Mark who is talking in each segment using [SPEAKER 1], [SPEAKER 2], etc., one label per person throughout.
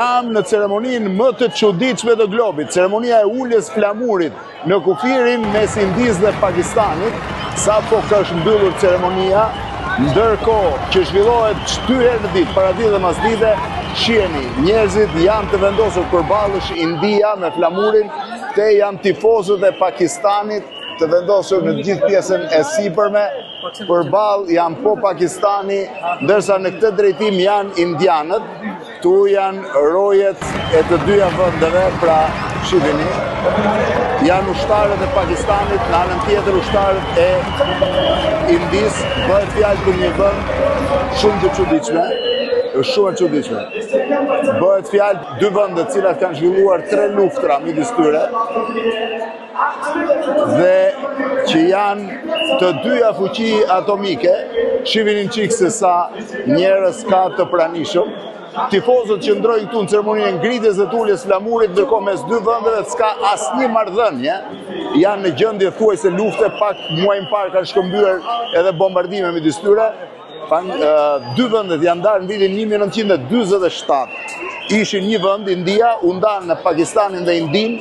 [SPEAKER 1] Jam në ceremoninë më të çuditshme të globit, ceremonia e uljes flamurit në kufirin mes Indisë dhe Pakistanit, sapo ka mbyllur ceremonia, ndërkohë që zhvillohet çdo herë në ditë, paradite dhe masdite, shiheni, njerëzit janë të vendosur përballësh India me flamurin, këte janë tifozët e Pakistanit të vendosur në gjithë pjesën e sipërme, përballë janë po Pakistani, ndërsa në këtë drejtim janë indianët. Tu janë rojet e të dyja vendeve, pra shiheni, janë ushtarët e Pakistanit, në anën tjetër ushtarët e Indisë, bëhet fjalë për një vend shumë të çuditshme, shumë e çuditshme. Bëhet fjalë dy vende të cilat kanë zhvilluar 3 luftra midis tyre dhe që janë të dyja fuqi atomike, shiheni çik se sa njerëz ka të pranishëm. Tifozët që ndrojnë këtu në ceremoninë e ngritjes dhe të uljes flamurit, ndërkohë mes dy vendeve s'ka asnjë marrëdhënie, janë në gjendje thuajse lufte, pak muaj më parë kanë shkëmbyer edhe bombardime midis tyre. Dy vendet janë ndarë në vitin 1947. Ishin një vend, India, u ndan në Pakistanin dhe Indinë.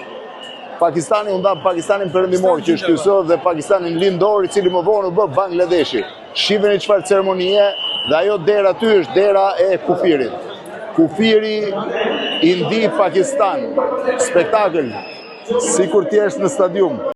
[SPEAKER 1] Pakistani u ndan Pakistanin perëndimor, që është kyço, dhe Pakistanin lindor, i cili më vonë u bë Bangladeshi. Shiheni çfarë ceremonie, dhe ajo dera aty është dera e kufirit. Kufiri Indi-Pakistan, spektakël, sikur t'jesh në stadium.